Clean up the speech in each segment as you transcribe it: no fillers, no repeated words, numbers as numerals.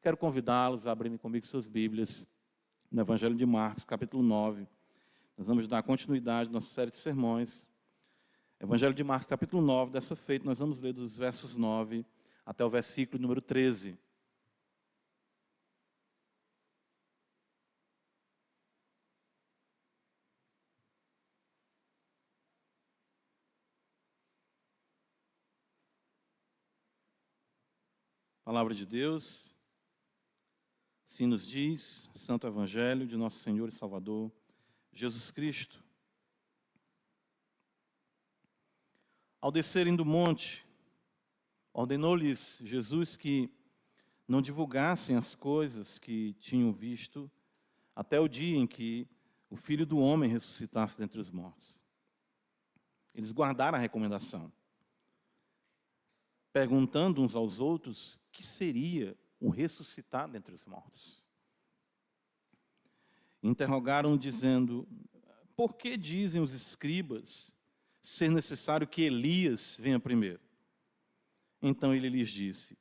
Quero convidá-los a abrirem comigo suas Bíblias no Evangelho de Marcos, capítulo 9. Nós vamos dar continuidade à nossa série de sermões. Evangelho de Marcos, capítulo 9, dessa feita, nós vamos ler dos versos 9 até o versículo número 13. Palavra de Deus, assim nos diz, Santo Evangelho de nosso Senhor e Salvador, Jesus Cristo. Ao descerem do monte, ordenou-lhes Jesus que não divulgassem as coisas que tinham visto até o dia em que o Filho do Homem ressuscitasse dentre os mortos. Eles guardaram a recomendação, perguntando uns aos outros que seria o ressuscitar dentre os mortos. Interrogaram dizendo: por que dizem os escribas ser necessário que Elias venha primeiro? Então ele lhes disse: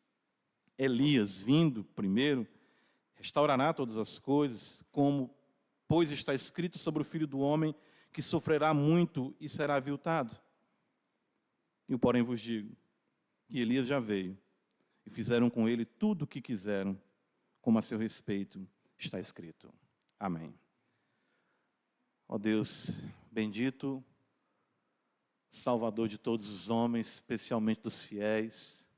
Elias, vindo primeiro, restaurará todas as coisas, como, pois está escrito sobre o Filho do Homem, que sofrerá muito e será aviltado. Eu, porém, vos digo que Elias já veio, e fizeram com ele tudo o que quiseram, como a seu respeito está escrito. Amém. Ó Deus bendito, Salvador de todos os homens, especialmente dos fiéis,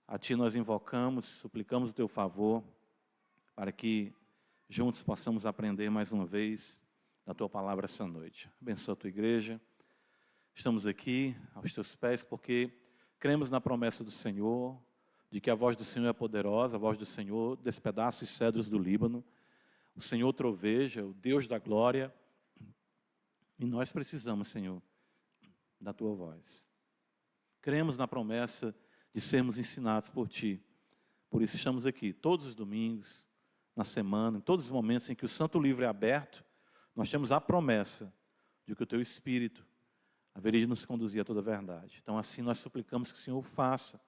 a Ti nós invocamos, suplicamos o Teu favor, para que juntos possamos aprender mais uma vez da Tua palavra essa noite. Abençoa a Tua igreja. Estamos aqui aos Teus pés porque cremos na promessa do Senhor, de que a voz do Senhor é poderosa, a voz do Senhor despedaça os cedros do Líbano, o Senhor troveja, o Deus da glória, e nós precisamos, Senhor, da Tua voz. Cremos na promessa de sermos ensinados por Ti, por isso estamos aqui todos os domingos, na semana, em todos os momentos em que o Santo Livro é aberto, nós temos a promessa de que o Teu Espírito haveria de nos conduzir a toda a verdade. Então assim nós suplicamos que o Senhor faça,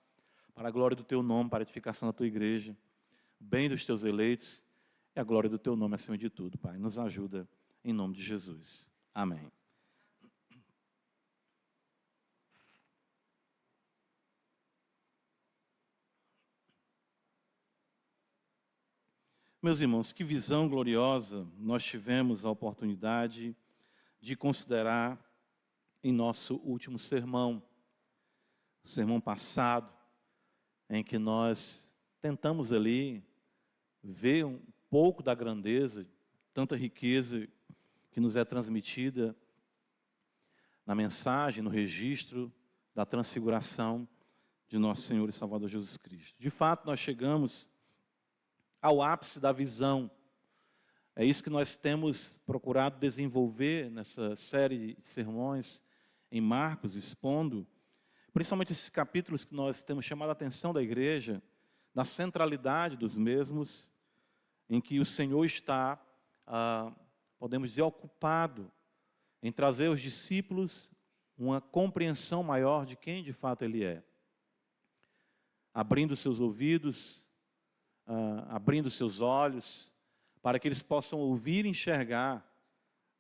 para a glória do Teu nome, para a edificação da Tua igreja, o bem dos Teus eleitos, e a glória do Teu nome acima de tudo, Pai. Nos ajuda, em nome de Jesus. Amém. Meus irmãos, que visão gloriosa nós tivemos a oportunidade de considerar em nosso último sermão, o sermão passado, em que nós tentamos ali ver um pouco da grandeza, tanta riqueza que nos é transmitida na mensagem, no registro da transfiguração de nosso Senhor e Salvador Jesus Cristo. De fato, nós chegamos ao ápice da visão. É isso que nós temos procurado desenvolver nessa série de sermões em Marcos, expondo, principalmente esses capítulos que nós temos chamado a atenção da igreja, da centralidade dos mesmos, em que o Senhor está, podemos dizer, ocupado em trazer aos discípulos uma compreensão maior de quem de fato Ele é. Abrindo seus ouvidos, abrindo seus olhos, para que eles possam ouvir e enxergar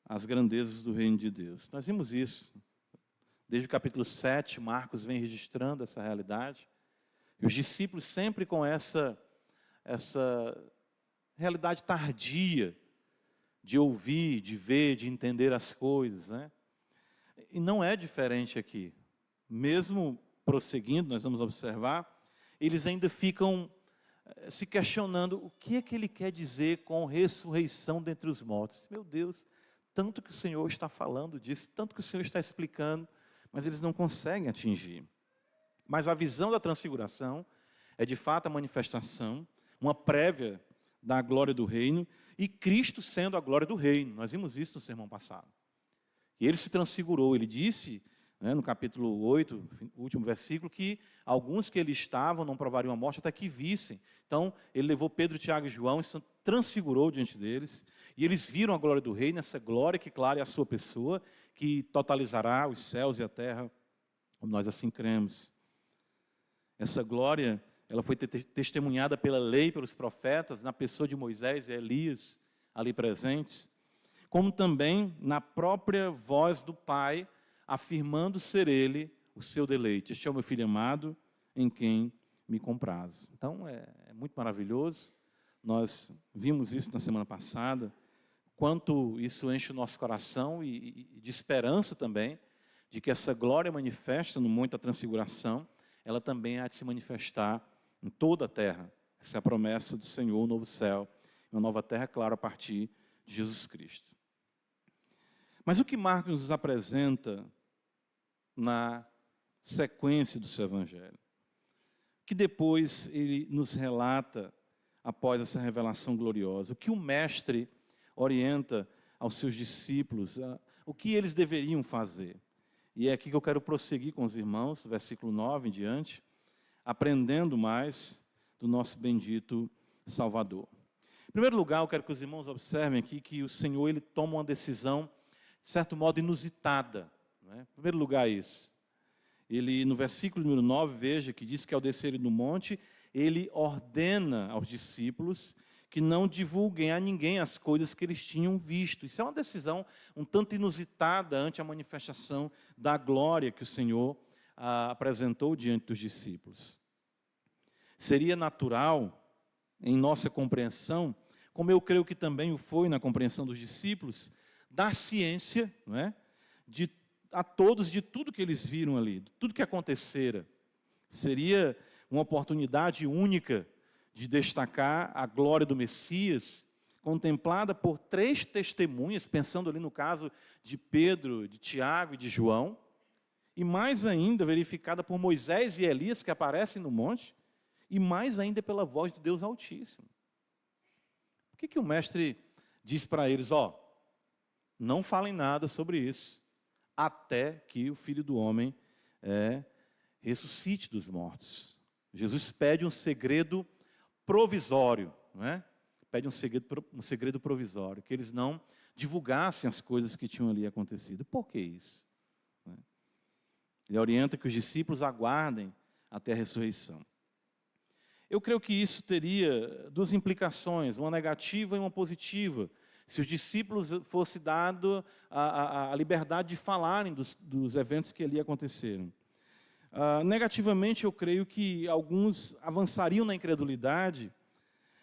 as grandezas do reino de Deus. Nós vimos isso. Desde o capítulo 7, Marcos vem registrando essa realidade. E os discípulos sempre com essa realidade tardia de ouvir, de ver, de entender as coisas, né? E não é diferente aqui. Mesmo prosseguindo, nós vamos observar, eles ainda ficam se questionando o que é que ele quer dizer com ressurreição dentre os mortos. Meu Deus, tanto que o Senhor está falando disso, tanto que o Senhor está explicando, mas eles não conseguem atingir. Mas a visão da transfiguração é de fato a manifestação, uma prévia da glória do reino, e Cristo sendo a glória do reino. Nós vimos isso no sermão passado. E ele se transfigurou, ele disse, no capítulo 8, último versículo, que alguns que ele estavam não provariam a morte até que vissem. Então, ele levou Pedro, Tiago e João e transfigurou diante deles, e eles viram a glória do reino, essa glória que, claro, é a sua pessoa, que totalizará os céus e a terra, como nós assim cremos. Essa glória ela foi testemunhada pela lei, pelos profetas, na pessoa de Moisés e Elias, ali presentes, como também na própria voz do Pai, afirmando ser Ele o seu deleite. Este é o meu Filho amado, em quem me comprazo. Então, é muito maravilhoso. Nós vimos isso na semana passada, quanto isso enche o nosso coração e de esperança também, de que essa glória manifesta no Monte da Transfiguração, ela também há de se manifestar em toda a terra. Essa é a promessa do Senhor, o novo céu, uma nova terra, claro, a partir de Jesus Cristo. Mas o que Marcos nos apresenta na sequência do seu evangelho? Que depois ele nos relata, após essa revelação gloriosa, o que o mestre orienta aos seus discípulos, o que eles deveriam fazer. E é aqui que eu quero prosseguir com os irmãos, versículo 9 em diante, aprendendo mais do nosso bendito Salvador. Em primeiro lugar, eu quero que os irmãos observem aqui que o Senhor ele toma uma decisão, de certo modo, inusitada. Não é? Em primeiro lugar, isso. Ele, no versículo número 9, veja que diz que ao descerem do monte, ele ordena aos discípulos que não divulguem a ninguém as coisas que eles tinham visto. Isso é uma decisão um tanto inusitada ante a manifestação da glória que o Senhor apresentou diante dos discípulos. Seria natural, em nossa compreensão, como eu creio que também o foi na compreensão dos discípulos, dar ciência, não é, a todos de tudo que eles viram ali, de tudo que acontecera. Seria uma oportunidade única de destacar a glória do Messias, contemplada por 3 testemunhas, pensando ali no caso de Pedro, de Tiago e de João, e mais ainda verificada por Moisés e Elias, que aparecem no monte, e mais ainda pela voz do Deus Altíssimo. Por que o mestre diz para eles, não falem nada sobre isso, até que o Filho do Homem ressuscite dos mortos? Jesus pede um segredo provisório, não é? Pede um segredo provisório, que eles não divulgassem as coisas que tinham ali acontecido. Por que isso? Ele orienta que os discípulos aguardem até a ressurreição. Eu creio que isso teria 2 implicações, uma negativa e uma positiva, se os discípulos fosse dado a liberdade de falarem dos eventos que ali aconteceram. Negativamente, eu creio que alguns avançariam na incredulidade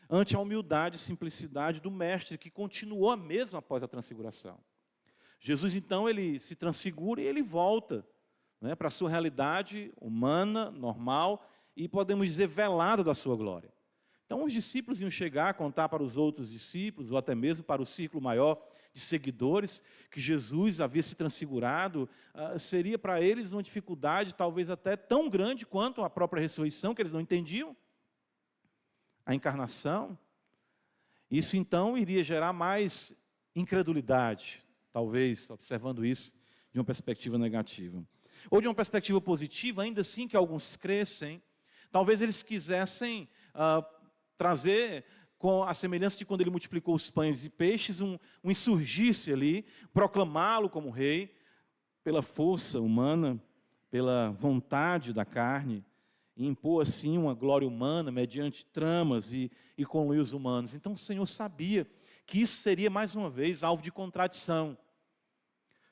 ante a humildade e simplicidade do Mestre, que continuou a mesma após a transfiguração. Jesus, então, ele se transfigura e ele volta, né, para a sua realidade humana, normal, e podemos dizer velada da sua glória. Então, os discípulos iam chegar a contar para os outros discípulos, ou até mesmo para o círculo maior de seguidores, que Jesus havia se transfigurado. Seria para eles uma dificuldade, talvez até tão grande quanto a própria ressurreição, que eles não entendiam, a encarnação. Isso, então, iria gerar mais incredulidade, talvez, observando isso de uma perspectiva negativa. Ou de uma perspectiva positiva, ainda assim que alguns crescem, talvez eles quisessem trazer, com a semelhança de quando ele multiplicou os pães e peixes, um insurgir-se ali, proclamá-lo como rei, pela força humana, pela vontade da carne, e impor assim uma glória humana, mediante tramas e conluios humanos. Então o Senhor sabia que isso seria, mais uma vez, alvo de contradição.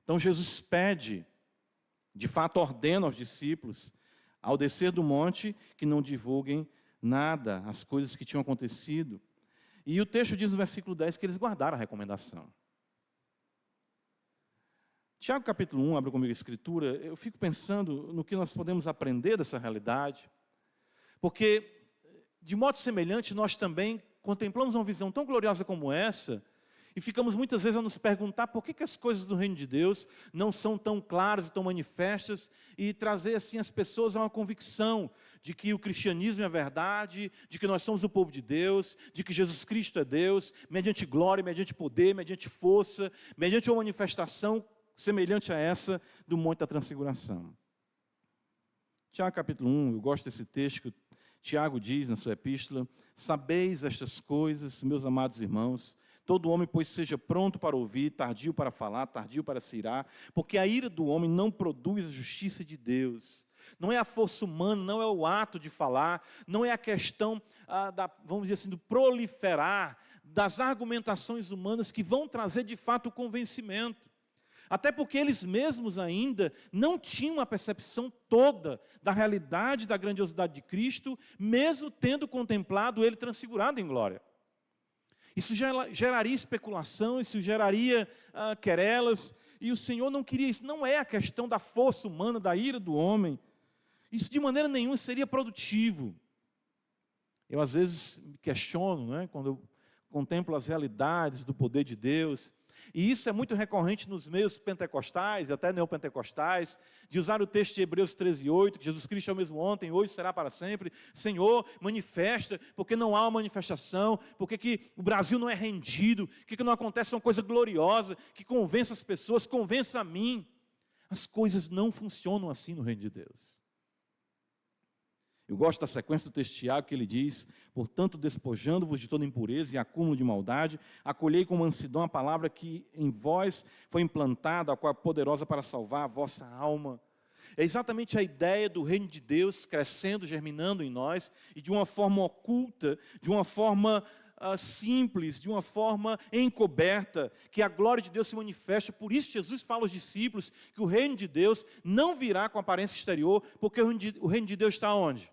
Então Jesus pede, de fato ordena aos discípulos, ao descer do monte, que não divulguem nada, as coisas que tinham acontecido. E o texto diz no versículo 10 que eles guardaram a recomendação. Tiago capítulo 1, abre comigo a escritura, eu fico pensando no que nós podemos aprender dessa realidade, porque, de modo semelhante, nós também contemplamos uma visão tão gloriosa como essa, e ficamos muitas vezes a nos perguntar por que as coisas do reino de Deus não são tão claras e tão manifestas, e trazer assim as pessoas a uma convicção de que o cristianismo é verdade, de que nós somos o povo de Deus, de que Jesus Cristo é Deus, mediante glória, mediante poder, mediante força, mediante uma manifestação semelhante a essa do Monte da Transfiguração. Tiago capítulo 1, eu gosto desse texto que Tiago diz na sua epístola: sabeis estas coisas, meus amados irmãos, todo homem, pois, seja pronto para ouvir, tardio para falar, tardio para se irar, porque a ira do homem não produz a justiça de Deus. Não é a força humana, não é o ato de falar, não é a questão, vamos dizer assim, do proliferar das argumentações humanas que vão trazer de fato o convencimento. Até porque eles mesmos ainda não tinham a percepção toda da realidade, da grandiosidade de Cristo, mesmo tendo contemplado Ele transfigurado em glória. Isso geraria especulação, isso geraria querelas, e o Senhor não queria isso. Não é a questão da força humana, da ira do homem. Isso de maneira nenhuma seria produtivo. Eu às vezes me questiono, né, quando eu contemplo as realidades do poder de Deus, e isso é muito recorrente nos meios pentecostais, e até neopentecostais, de usar o texto de Hebreus 13:8, que Jesus Cristo é o mesmo ontem, hoje será para sempre. Senhor, manifesta, porque não há uma manifestação, porque que o Brasil não é rendido, que não acontece uma coisa gloriosa, que convença as pessoas, convença a mim. As coisas não funcionam assim no reino de Deus. Eu gosto da sequência do texto de Tiago, que ele diz: portanto, despojando-vos de toda impureza e acúmulo de maldade, acolhei com mansidão a palavra que em vós foi implantada, a qual é poderosa para salvar a vossa alma. É exatamente a ideia do reino de Deus crescendo, germinando em nós, e de uma forma oculta, de uma forma simples, de uma forma encoberta, que a glória de Deus se manifesta. Por isso Jesus fala aos discípulos que o reino de Deus não virá com aparência exterior, porque o reino de Deus está onde?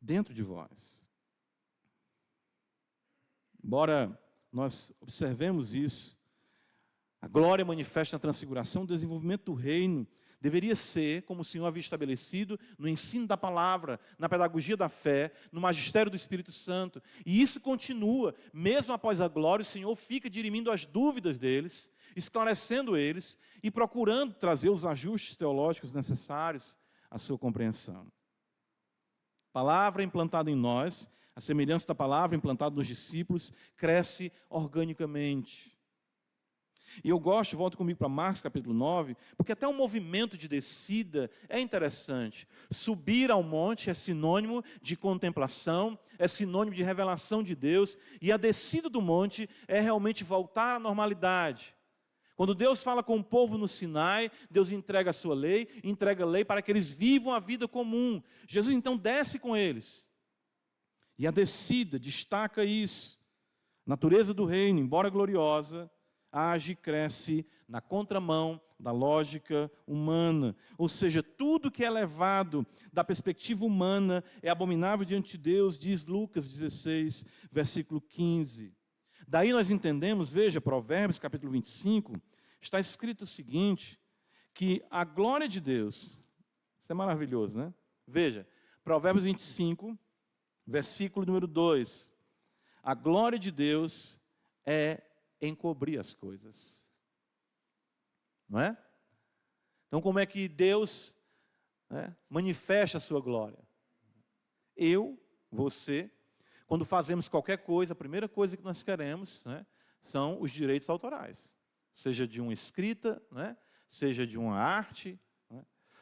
Dentro de vós. Embora nós observemos isso, a glória manifesta na transfiguração, o desenvolvimento do reino deveria ser, como o Senhor havia estabelecido, no ensino da palavra, na pedagogia da fé, no magistério do Espírito Santo. E isso continua, mesmo após a glória, o Senhor fica dirimindo as dúvidas deles, esclarecendo eles e procurando trazer os ajustes teológicos necessários à sua compreensão. Palavra implantada em nós, a semelhança da palavra implantada nos discípulos, cresce organicamente. E eu gosto, volto comigo para Marcos capítulo 9, porque até um movimento de descida é interessante. Subir ao monte é sinônimo de contemplação, é sinônimo de revelação de Deus, e a descida do monte é realmente voltar à normalidade. Quando Deus fala com o povo no Sinai, Deus entrega a sua lei, entrega a lei para que eles vivam a vida comum. Jesus então desce com eles. E a descida destaca isso. A natureza do reino, embora gloriosa, age e cresce na contramão da lógica humana. Ou seja, tudo que é levado da perspectiva humana é abominável diante de Deus, diz Lucas 16, versículo 15. Daí nós entendemos, veja, Provérbios capítulo 25, está escrito o seguinte, que a glória de Deus, isso é maravilhoso, né? Veja, Provérbios 25, versículo número 2, a glória de Deus é encobrir as coisas, não é? Então como é que Deus manifesta a sua glória? Eu, você, quando fazemos qualquer coisa, a primeira coisa que nós queremos são os direitos autorais. Seja de uma escrita, seja de uma arte.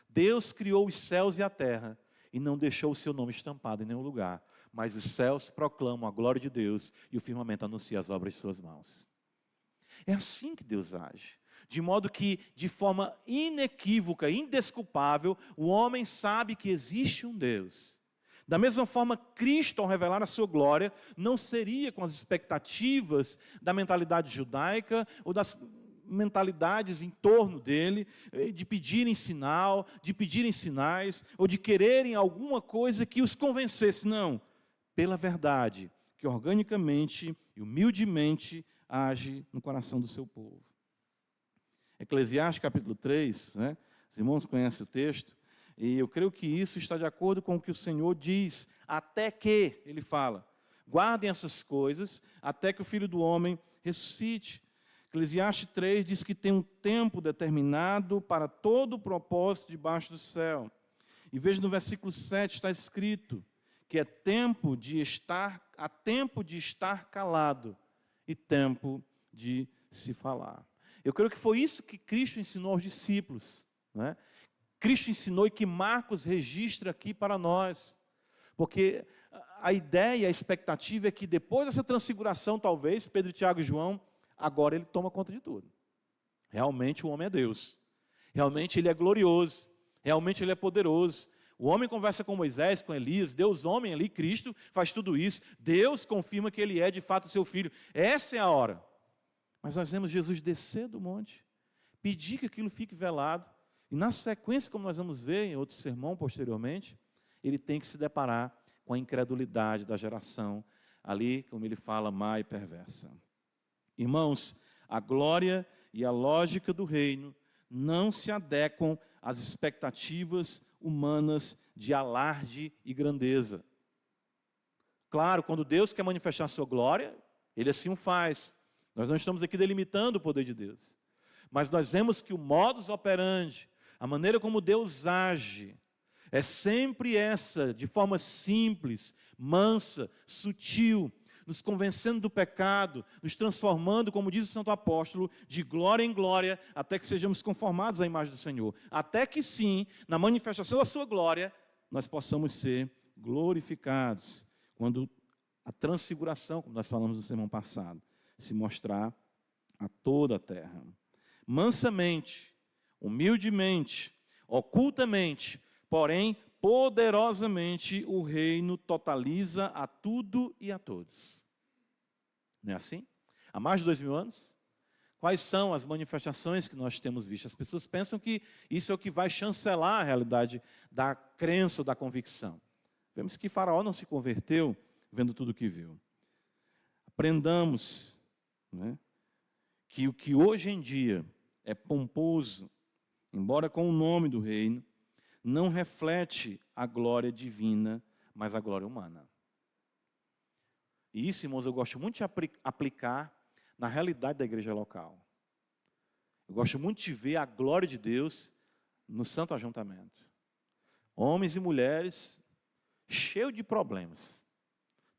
Deus criou os céus e a terra e não deixou o seu nome estampado em nenhum lugar. Mas os céus proclamam a glória de Deus e o firmamento anuncia as obras de suas mãos. É assim que Deus age. De modo que, de forma inequívoca, indesculpável, o homem sabe que existe um Deus. Da mesma forma, Cristo, ao revelar a sua glória, não seria com as expectativas da mentalidade judaica ou das mentalidades em torno dele, de pedirem sinal, de pedirem sinais, ou de quererem alguma coisa que os convencesse. Não, pela verdade, que organicamente e humildemente age no coração do seu povo. Eclesiastes capítulo 3, os irmãos conhecem o texto, e eu creio que isso está de acordo com o que o Senhor diz, até que, ele fala, guardem essas coisas, até que o Filho do Homem ressuscite. Eclesiastes 3 diz que tem um tempo determinado para todo o propósito debaixo do céu. E veja no versículo 7, está escrito que há tempo de estar calado e tempo de se falar. Eu creio que foi isso que Cristo ensinou aos discípulos, Cristo ensinou e que Marcos registra aqui para nós, porque a ideia, a expectativa é que depois dessa transfiguração, talvez, Pedro, Tiago e João, agora ele toma conta de tudo. Realmente o homem é Deus, realmente ele é glorioso, realmente ele é poderoso. O homem conversa com Moisés, com Elias, Deus homem ali, Cristo, faz tudo isso. Deus confirma que ele é de fato seu filho. Essa é a hora. Mas nós vemos Jesus descer do monte, pedir que aquilo fique velado. E na sequência, como nós vamos ver em outro sermão posteriormente, ele tem que se deparar com a incredulidade da geração, ali, como ele fala, má e perversa. Irmãos, a glória e a lógica do reino não se adequam às expectativas humanas de alarde e grandeza. Claro, quando Deus quer manifestar a sua glória, Ele assim o faz. Nós não estamos aqui delimitando o poder de Deus. Mas nós vemos que o modus operandi, a maneira como Deus age, é sempre essa, de forma simples, mansa, sutil, nos convencendo do pecado, nos transformando, como diz o Santo Apóstolo, de glória em glória, até que sejamos conformados à imagem do Senhor. Até que sim, na manifestação da sua glória, nós possamos ser glorificados, quando a transfiguração, como nós falamos no sermão passado, se mostrar a toda a terra. Mansamente, humildemente, ocultamente, porém poderosamente o reino totaliza a tudo e a todos. Não é assim? Há mais de 2000 anos? Quais são as manifestações que nós temos visto? As pessoas pensam que isso é o que vai chancelar a realidade da crença ou da convicção. Vemos que Faraó não se converteu vendo tudo o que viu. Aprendamos, né, que o que hoje em dia é pomposo, embora com o nome do reino, não reflete a glória divina, mas a glória humana. E isso, irmãos, eu gosto muito de aplicar na realidade da igreja local. Eu gosto muito de ver a glória de Deus no santo ajuntamento. Homens e mulheres cheios de problemas.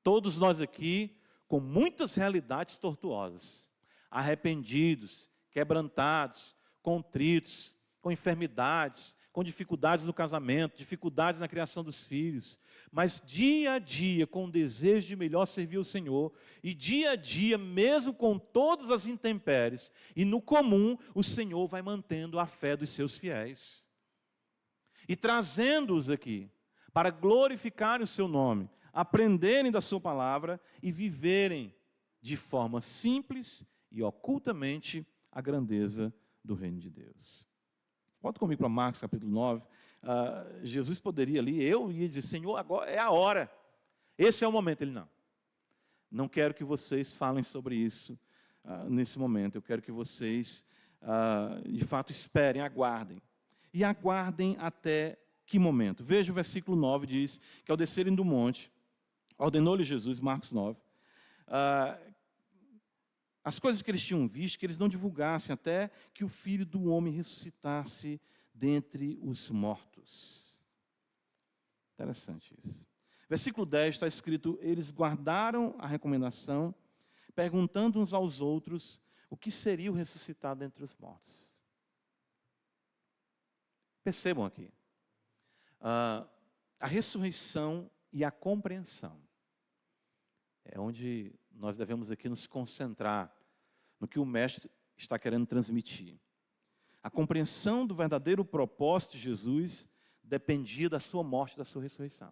Todos nós aqui com muitas realidades tortuosas, arrependidos, quebrantados, contritos, com enfermidades, com dificuldades no casamento, dificuldades na criação dos filhos, mas dia a dia com o desejo de melhor servir o Senhor, e dia a dia, mesmo com todas as intempéries, e no comum, o Senhor vai mantendo a fé dos seus fiéis, e trazendo-os aqui, para glorificarem o seu nome, aprenderem da sua palavra, e viverem de forma simples e ocultamente a grandeza do reino de Deus. Volta comigo para Marcos capítulo 9. Jesus poderia ali, eu ia dizer, Senhor, agora é a hora. Esse é o momento. Ele, não quero que vocês falem sobre isso nesse momento. Eu quero que vocês, de fato, esperem, aguardem. E aguardem até que momento? Veja o versículo 9, diz que ao descerem do monte, ordenou-lhe Jesus, Marcos 9, as coisas que eles tinham visto, que eles não divulgassem, até que o Filho do Homem ressuscitasse dentre os mortos. Interessante isso. Versículo 10 está escrito, eles guardaram a recomendação, perguntando uns aos outros o que seria o ressuscitado dentre os mortos. Percebam aqui, a ressurreição e a compreensão é onde nós devemos aqui nos concentrar no que o Mestre está querendo transmitir. A compreensão do verdadeiro propósito de Jesus dependia da sua morte e da sua ressurreição.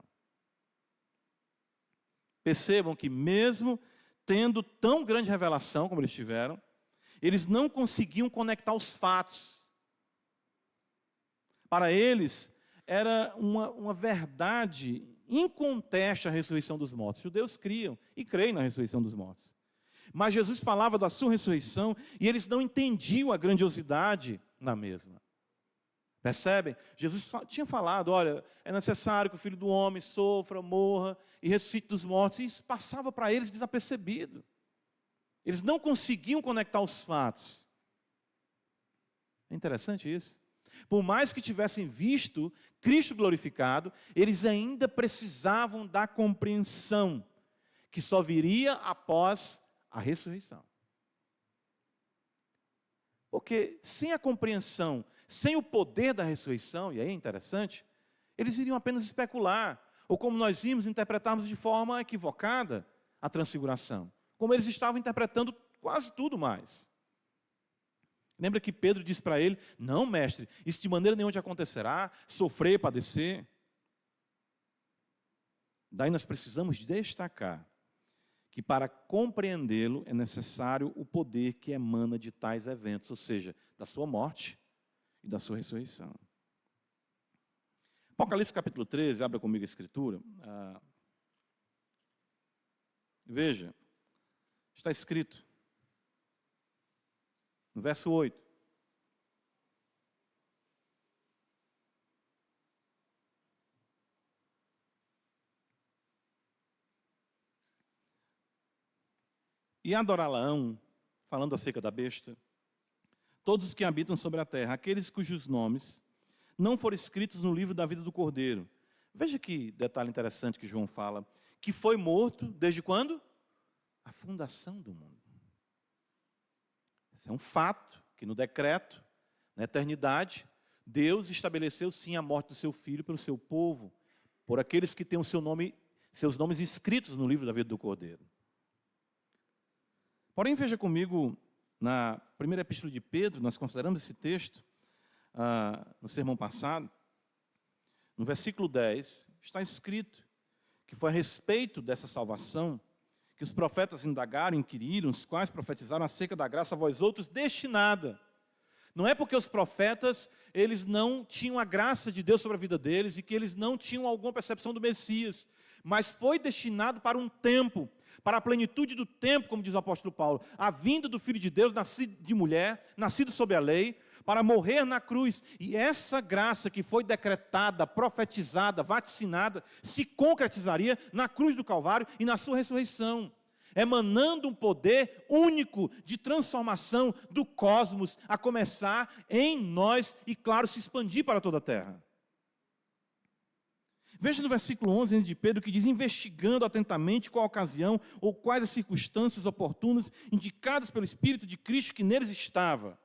Percebam que mesmo tendo tão grande revelação como eles tiveram, eles não conseguiam conectar os fatos. Para eles, era uma verdade inconteste a ressurreição dos mortos. Os judeus criam e creem na ressurreição dos mortos. Mas Jesus falava da sua ressurreição e eles não entendiam a grandiosidade na mesma. Percebem? Jesus tinha falado, olha, é necessário que o Filho do Homem sofra, morra e ressuscite dos mortos. E isso passava para eles desapercebido. Eles não conseguiam conectar os fatos. É interessante isso. Por mais que tivessem visto Cristo glorificado, eles ainda precisavam da compreensão que só viria após a ressurreição. Porque sem a compreensão, sem o poder da ressurreição, e aí é interessante, eles iriam apenas especular, ou como nós vimos, interpretarmos de forma equivocada a transfiguração, como eles estavam interpretando quase tudo mais. Lembra que Pedro disse para ele, não mestre, isso de maneira nenhuma te acontecerá, sofrer, padecer. Daí nós precisamos destacar que para compreendê-lo é necessário o poder que emana de tais eventos, ou seja, da sua morte e da sua ressurreição. Apocalipse capítulo 13, abra comigo a escritura. Veja, está escrito, no verso 8. E adorá-la-ão, falando acerca da besta, todos os que habitam sobre a terra, aqueles cujos nomes não foram escritos no livro da vida do Cordeiro. Veja que detalhe interessante que João fala, que foi morto desde quando? A fundação do mundo. Esse é um fato que no decreto, na eternidade, Deus estabeleceu sim a morte do seu filho pelo seu povo, por aqueles que têm seus nomes escritos no livro da vida do Cordeiro. Porém, veja comigo, na primeira epístola de Pedro, nós consideramos esse texto, no sermão passado, no versículo 10, está escrito que foi a respeito dessa salvação que os profetas indagaram, inquiriram, os quais profetizaram acerca da graça a vós outros destinada. Não é porque os profetas, eles não tinham a graça de Deus sobre a vida deles e que eles não tinham alguma percepção do Messias, mas foi destinado para um tempo, para a plenitude do tempo, como diz o apóstolo Paulo, a vinda do Filho de Deus, nascido de mulher, nascido sob a lei, para morrer na cruz. E essa graça que foi decretada, profetizada, vaticinada, se concretizaria na cruz do Calvário e na sua ressurreição, emanando um poder único de transformação do cosmos, a começar em nós e, claro, se expandir para toda a terra. Veja no versículo 11 de Pedro que diz, investigando atentamente qual a ocasião ou quais as circunstâncias oportunas indicadas pelo Espírito de Cristo que neles estava,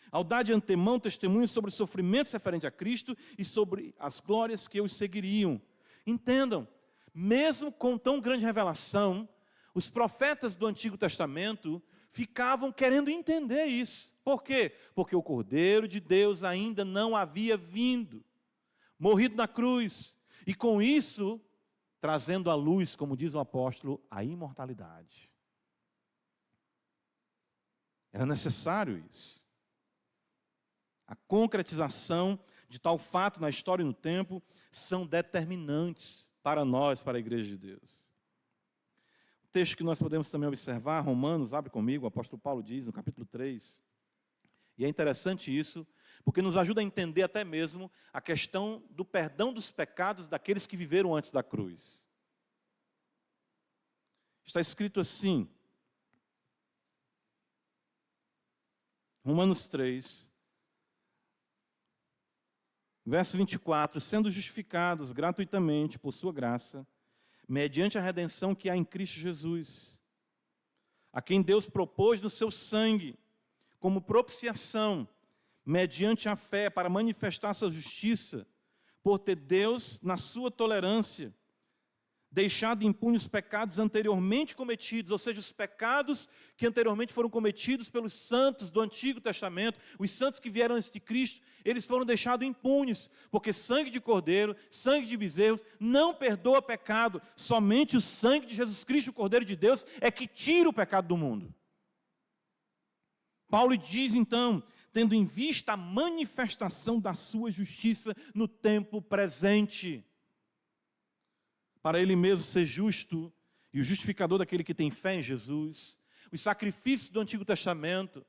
ao dar de antemão testemunho sobre os sofrimentos referentes a Cristo e sobre as glórias que os seguiriam. Entendam, mesmo com tão grande revelação, os profetas do Antigo Testamento ficavam querendo entender isso. Por quê? Porque o Cordeiro de Deus ainda não havia vindo, morrido na cruz, e com isso, trazendo à luz, como diz o apóstolo, a imortalidade. Era necessário isso. A concretização de tal fato na história e no tempo são determinantes para nós, para a igreja de Deus. O texto que nós podemos também observar, Romanos, abre comigo, o apóstolo Paulo diz no capítulo 3, e é interessante isso, porque nos ajuda a entender até mesmo a questão do perdão dos pecados daqueles que viveram antes da cruz. Está escrito assim, Romanos 3, verso 24, sendo justificados gratuitamente por sua graça, mediante a redenção que há em Cristo Jesus, a quem Deus propôs no seu sangue, como propiciação, mediante a fé, para manifestar sua justiça, por ter Deus, na sua tolerância, deixado impunes os pecados anteriormente cometidos, ou seja, os pecados que anteriormente foram cometidos pelos santos do Antigo Testamento, os santos que vieram antes de Cristo, eles foram deixados impunes, porque sangue de cordeiro, sangue de bezerros, não perdoa pecado, somente o sangue de Jesus Cristo, o Cordeiro de Deus, é que tira o pecado do mundo. Paulo diz então, tendo em vista a manifestação da sua justiça no tempo presente, para ele mesmo ser justo e o justificador daquele que tem fé em Jesus. Os sacrifícios do Antigo Testamento,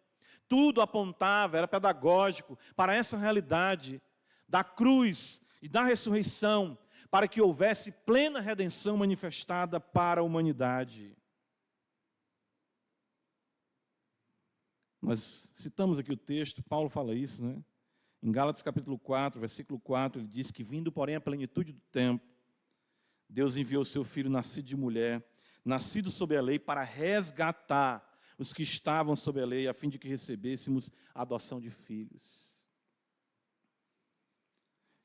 tudo apontava, era pedagógico para essa realidade da cruz e da ressurreição, para que houvesse plena redenção manifestada para a humanidade. Nós citamos aqui o texto, Paulo fala isso, né? Em Gálatas capítulo 4, versículo 4, ele diz que vindo, porém, a plenitude do tempo, Deus enviou o seu Filho, nascido de mulher, nascido sob a lei, para resgatar os que estavam sob a lei, a fim de que recebêssemos a adoção de filhos.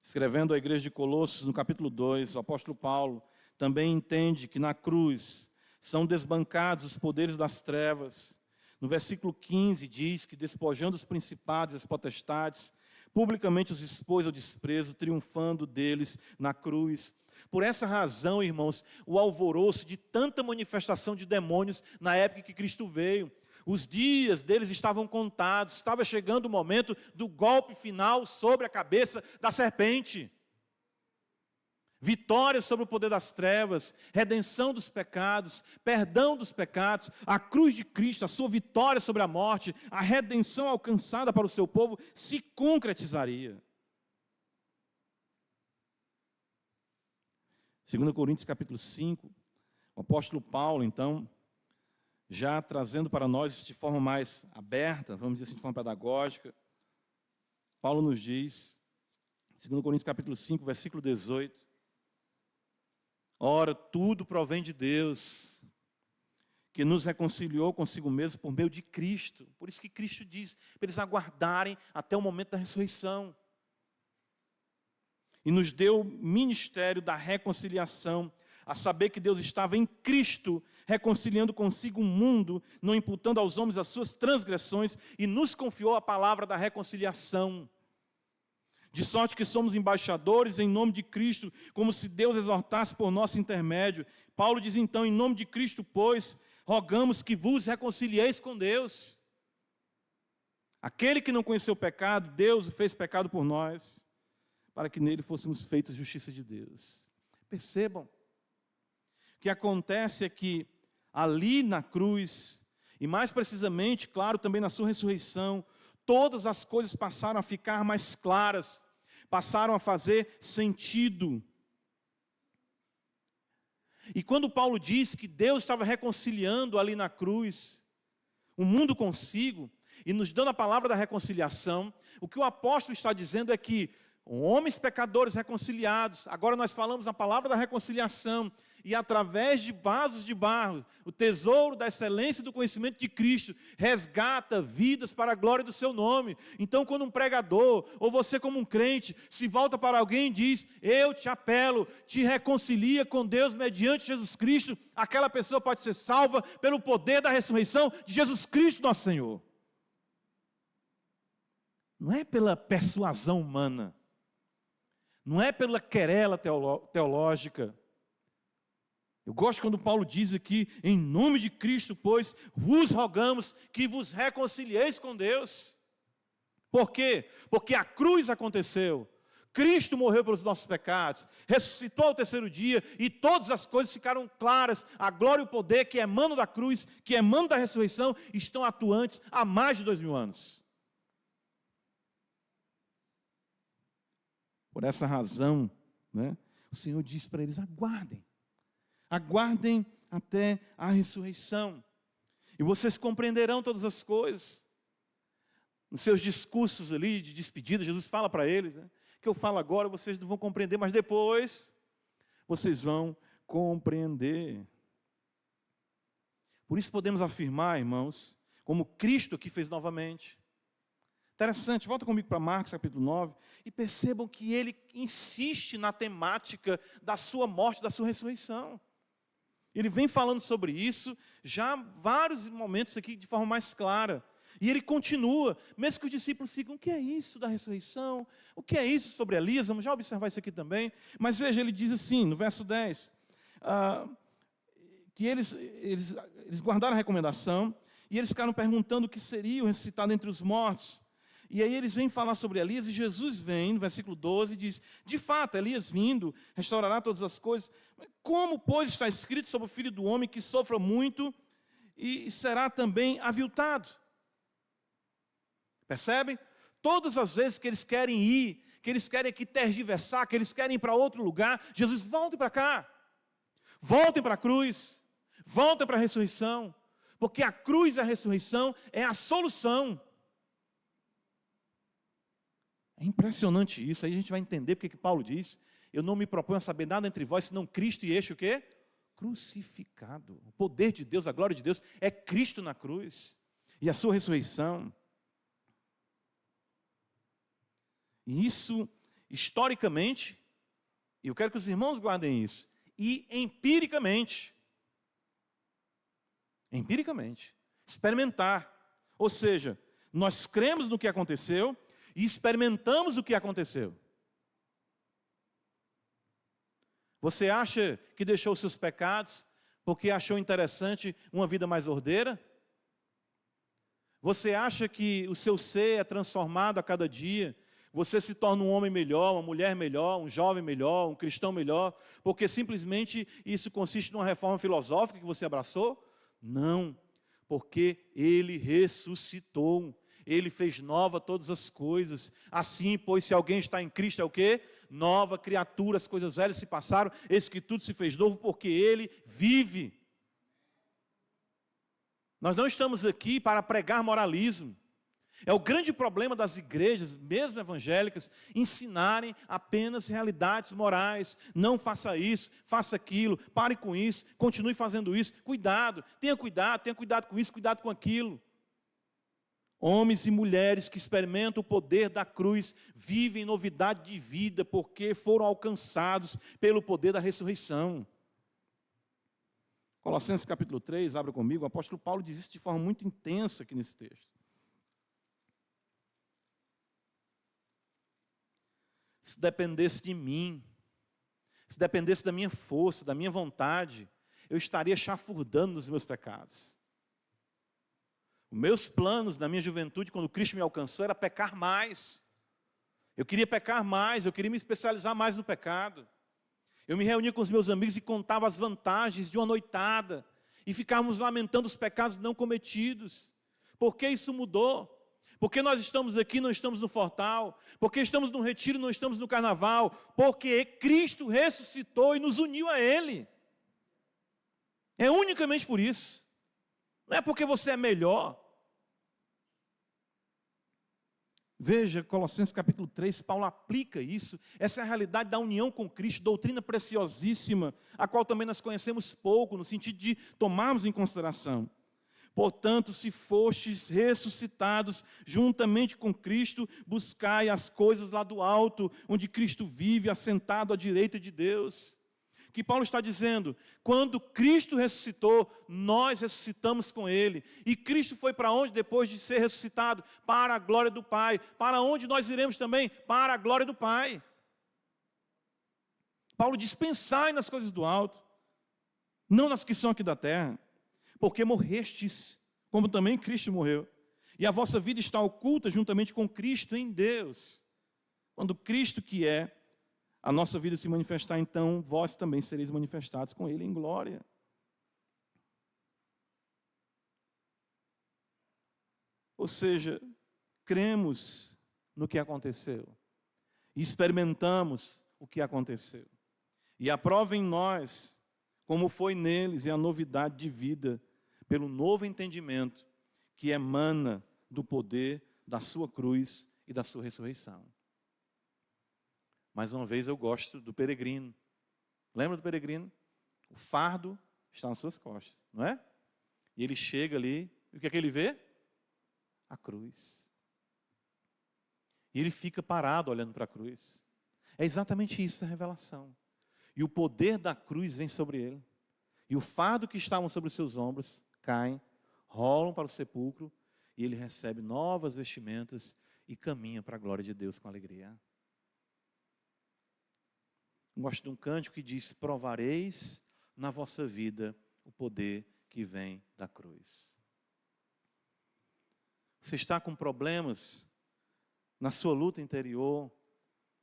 Escrevendo à igreja de Colossos, no capítulo 2, o apóstolo Paulo também entende que na cruz são desbancados os poderes das trevas. No versículo 15 diz que despojando os principados e as potestades, publicamente os expôs ao desprezo, triunfando deles na cruz. Por essa razão, irmãos, o alvoroço de tanta manifestação de demônios na época que Cristo veio. Os dias deles estavam contados, estava chegando o momento do golpe final sobre a cabeça da serpente. Vitória sobre o poder das trevas, redenção dos pecados, perdão dos pecados, a cruz de Cristo, a sua vitória sobre a morte, a redenção alcançada para o seu povo se concretizaria. 2 Coríntios capítulo 5, o apóstolo Paulo, então, já trazendo para nós isso de forma mais aberta, vamos dizer assim, de forma pedagógica, Paulo nos diz, 2 Coríntios capítulo 5, versículo 18, ora, tudo provém de Deus, que nos reconciliou consigo mesmo por meio de Cristo. Por isso que Cristo diz para eles aguardarem até o momento da ressurreição. E nos deu o ministério da reconciliação, a saber que Deus estava em Cristo, reconciliando consigo o mundo, não imputando aos homens as suas transgressões, e nos confiou a palavra da reconciliação. De sorte que somos embaixadores em nome de Cristo, como se Deus exortasse por nosso intermédio. Paulo diz então, em nome de Cristo, pois, rogamos que vos reconcilieis com Deus. Aquele que não conheceu o pecado, Deus o fez pecado por nós, para que nele fôssemos feitos justiça de Deus. Percebam, o que acontece é que ali na cruz, e mais precisamente, claro, também na sua ressurreição, todas as coisas passaram a ficar mais claras, passaram a fazer sentido. E quando Paulo diz que Deus estava reconciliando ali na cruz o mundo consigo, e nos dando a palavra da reconciliação, o que o apóstolo está dizendo é que homens pecadores reconciliados, agora nós falamos a palavra da reconciliação, e através de vasos de barro, o tesouro da excelência e do conhecimento de Cristo, resgata vidas para a glória do seu nome. Então quando um pregador, ou você como um crente, se volta para alguém e diz, eu te apelo, te reconcilia com Deus mediante Jesus Cristo, aquela pessoa pode ser salva pelo poder da ressurreição de Jesus Cristo nosso Senhor. Não é pela persuasão humana, não é pela querela teológica. Eu gosto quando Paulo diz aqui, em nome de Cristo, pois, vos rogamos que vos reconcilieis com Deus. Por quê? Porque a cruz aconteceu, Cristo morreu pelos nossos pecados, ressuscitou ao terceiro dia, e todas as coisas ficaram claras, a glória e o poder que emanam da cruz, que emanam da ressurreição, estão atuantes há mais de 2000 anos. Por essa razão, né, o Senhor diz para eles, aguardem até a ressurreição, e vocês compreenderão todas as coisas. Nos seus discursos ali de despedida, Jesus fala para eles, né, que eu falo agora, vocês não vão compreender, mas depois vocês vão compreender. Por isso podemos afirmar, irmãos, como Cristo aqui fez novamente. Interessante, volta comigo para Marcos capítulo 9, e percebam que ele insiste na temática da sua morte, da sua ressurreição. Ele vem falando sobre isso já vários momentos aqui de forma mais clara. E ele continua, mesmo que os discípulos ficam, o que é isso da ressurreição? O que é isso sobre Elias? Vamos já observar isso aqui também. Mas veja, ele diz assim, no verso 10, que eles guardaram a recomendação, e eles ficaram perguntando o que seria o ressuscitado entre os mortos. E aí eles vêm falar sobre Elias, e Jesus vem, no versículo 12, e diz, de fato, Elias vindo, restaurará todas as coisas. Como, pois, está escrito sobre o Filho do Homem, que sofra muito, e será também aviltado? Percebem? Todas as vezes que eles querem ir, que eles querem aqui tergiversar, que eles querem ir para outro lugar, Jesus, voltem para cá. Voltem para a cruz. Voltem para a ressurreição. Porque a cruz e a ressurreição é a solução. É impressionante isso, aí a gente vai entender porque que Paulo diz, eu não me proponho a saber nada entre vós, senão Cristo e este o quê? Crucificado. O poder de Deus, a glória de Deus, é Cristo na cruz, e a sua ressurreição. E isso, historicamente, e eu quero que os irmãos guardem isso, e empiricamente, experimentar, ou seja, nós cremos no que aconteceu, e experimentamos o que aconteceu. Você acha que deixou os seus pecados porque achou interessante uma vida mais ordeira? Você acha que o seu ser é transformado a cada dia? Você se torna um homem melhor, uma mulher melhor, um jovem melhor, um cristão melhor, porque simplesmente isso consiste numa reforma filosófica que você abraçou? Não, porque Ele ressuscitou, Ele fez nova todas as coisas. Assim, pois, se alguém está em Cristo, é o quê? Nova criatura, as coisas velhas se passaram, eis que tudo se fez novo, porque Ele vive. Nós não estamos aqui para pregar moralismo. É o grande problema das igrejas, mesmo evangélicas, ensinarem apenas realidades morais. Não faça isso, faça aquilo, pare com isso, continue fazendo isso. Cuidado cuidado com isso, cuidado com aquilo. Homens e mulheres que experimentam o poder da cruz, vivem novidade de vida, porque foram alcançados pelo poder da ressurreição. Colossenses capítulo 3, abra comigo, o apóstolo Paulo diz isso de forma muito intensa aqui nesse texto. Se dependesse de mim, se dependesse da minha força, da minha vontade, eu estaria chafurdando nos meus pecados. Os meus planos na minha juventude, quando Cristo me alcançou, era pecar mais. Eu queria pecar mais, eu queria me especializar mais no pecado. Eu me reunia com os meus amigos e contava as vantagens de uma noitada, e ficávamos lamentando os pecados não cometidos. Por que isso mudou? Porque nós estamos aqui, não estamos no Fortal. Porque estamos no retiro, não estamos no carnaval. Porque Cristo ressuscitou e nos uniu a Ele. É unicamente por isso. Não é porque você é melhor. Veja, Colossenses capítulo 3, Paulo aplica isso. Essa é a realidade da união com Cristo, doutrina preciosíssima, a qual também nós conhecemos pouco, no sentido de tomarmos em consideração. Portanto, se fostes ressuscitados juntamente com Cristo, buscai as coisas lá do alto, onde Cristo vive, assentado à direita de Deus. Que Paulo está dizendo, quando Cristo ressuscitou, nós ressuscitamos com Ele. E Cristo foi para onde depois de ser ressuscitado? Para a glória do Pai. Para onde nós iremos também? Para a glória do Pai. Paulo diz, pensai nas coisas do alto, não nas que são aqui da terra. Porque morrestes, como também Cristo morreu. E a vossa vida está oculta juntamente com Cristo em Deus. Quando Cristo, que é a nossa vida, se manifestar, então vós também sereis manifestados com Ele em glória. Ou seja, cremos no que aconteceu. E experimentamos o que aconteceu. E a prova em nós, como foi neles, é a novidade de vida, pelo novo entendimento que emana do poder da sua cruz e da sua ressurreição. Mais uma vez eu gosto do peregrino. Lembra do peregrino? O fardo está nas suas costas, não é? E ele chega ali, e o que é que ele vê? A cruz. E ele fica parado olhando para a cruz. É exatamente isso a revelação. E o poder da cruz vem sobre ele. E o fardo que estavam sobre os seus ombros caem, rolam para o sepulcro, e ele recebe novas vestimentas e caminha para a glória de Deus com alegria. Gosto de um cântico que diz, provareis na vossa vida o poder que vem da cruz. Você está com problemas na sua luta interior,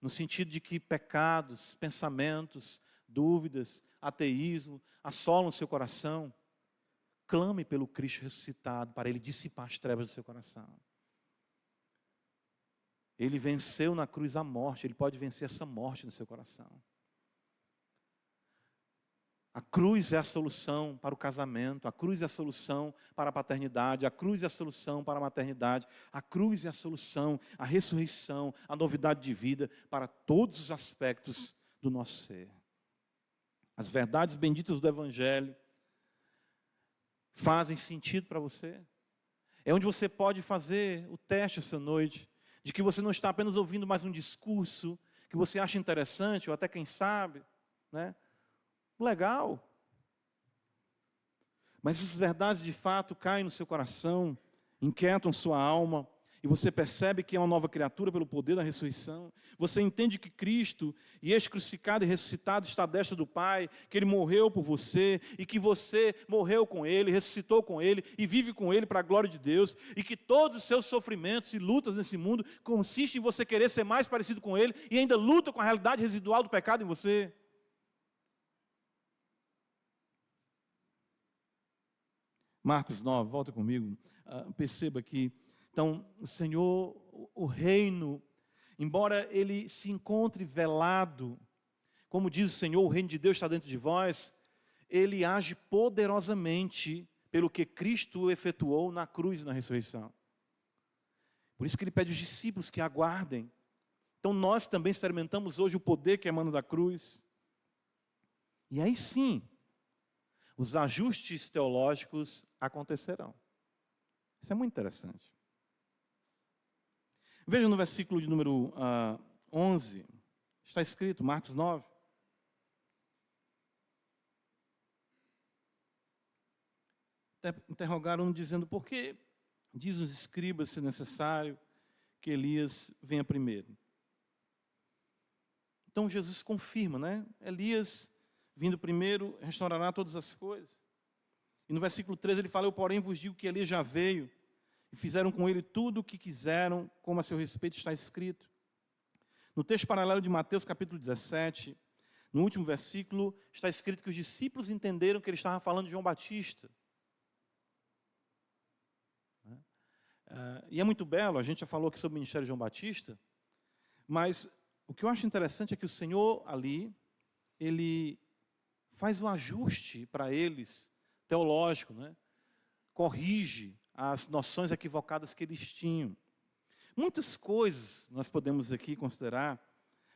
no sentido de que pecados, pensamentos, dúvidas, ateísmo assolam o seu coração. Clame pelo Cristo ressuscitado para Ele dissipar as trevas do seu coração. Ele venceu na cruz a morte, Ele pode vencer essa morte no seu coração. A cruz é a solução para o casamento, a cruz é a solução para a paternidade, a cruz é a solução para a maternidade, a cruz é a solução, a ressurreição, a novidade de vida para todos os aspectos do nosso ser. As verdades benditas do Evangelho fazem sentido para você. É onde você pode fazer o teste essa noite, de que você não está apenas ouvindo mais um discurso que você acha interessante, ou até quem sabe, né? Legal. Mas essas verdades de fato caem no seu coração, inquietam sua alma, e você percebe que é uma nova criatura pelo poder da ressurreição, você entende que Cristo, e este crucificado e ressuscitado, está à destra do Pai, que Ele morreu por você, e que você morreu com Ele, ressuscitou com Ele, e vive com Ele para a glória de Deus, e que todos os seus sofrimentos e lutas nesse mundo consistem em você querer ser mais parecido com Ele, e ainda luta com a realidade residual do pecado em você. Marcos 9, volta comigo, perceba que, então, o Senhor, o reino, embora ele se encontre velado, como diz o Senhor, o reino de Deus está dentro de vós, ele age poderosamente pelo que Cristo efetuou na cruz e na ressurreição. Por isso que ele pede aos discípulos que aguardem. Então nós também experimentamos hoje o poder que emana da cruz. E aí sim, os ajustes teológicos acontecerão. Isso é muito interessante. Veja no versículo de número 11, está escrito, Marcos 9. Interrogaram dizendo, por que diz os escribas ser necessário que Elias venha primeiro? Então Jesus confirma, né? Elias, vindo primeiro, restaurará todas as coisas. E no versículo 13 ele fala, eu porém vos digo que Elias já veio, e fizeram com ele tudo o que quiseram, como a seu respeito está escrito. No texto paralelo de Mateus, capítulo 17, no último versículo, está escrito que os discípulos entenderam que ele estava falando de João Batista. E é muito belo, a gente já falou aqui sobre o ministério de João Batista, mas o que eu acho interessante é que o Senhor ali, ele faz um ajuste para eles, teológico, né? Corrige as noções equivocadas que eles tinham. Muitas coisas, nós podemos aqui considerar,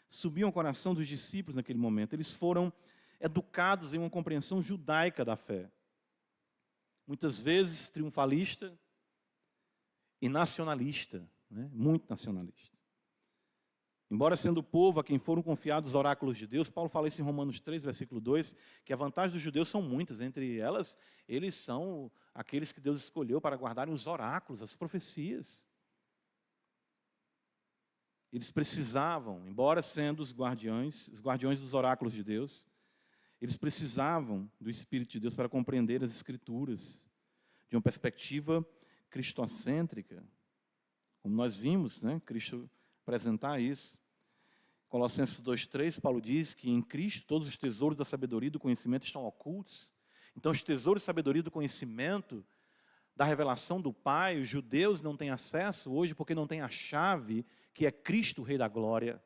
subiam ao coração dos discípulos naquele momento. Eles foram educados em uma compreensão judaica da fé. Muitas vezes triunfalista e nacionalista, né? Muito nacionalista. Embora sendo o povo a quem foram confiados os oráculos de Deus, Paulo fala isso em Romanos 3, versículo 2, que a vantagem dos judeus são muitas, entre elas, eles são aqueles que Deus escolheu para guardarem os oráculos, as profecias. Eles precisavam, embora sendo os guardiões dos oráculos de Deus, eles precisavam do Espírito de Deus para compreender as Escrituras, de uma perspectiva cristocêntrica, como nós vimos, né, Cristo apresentar isso. Colossenses 2,3, Paulo diz que em Cristo todos os tesouros da sabedoria e do conhecimento estão ocultos. Então os tesouros de sabedoria e do conhecimento, da revelação do Pai, os judeus não têm acesso hoje porque não têm a chave, que é Cristo, o Rei da Glória,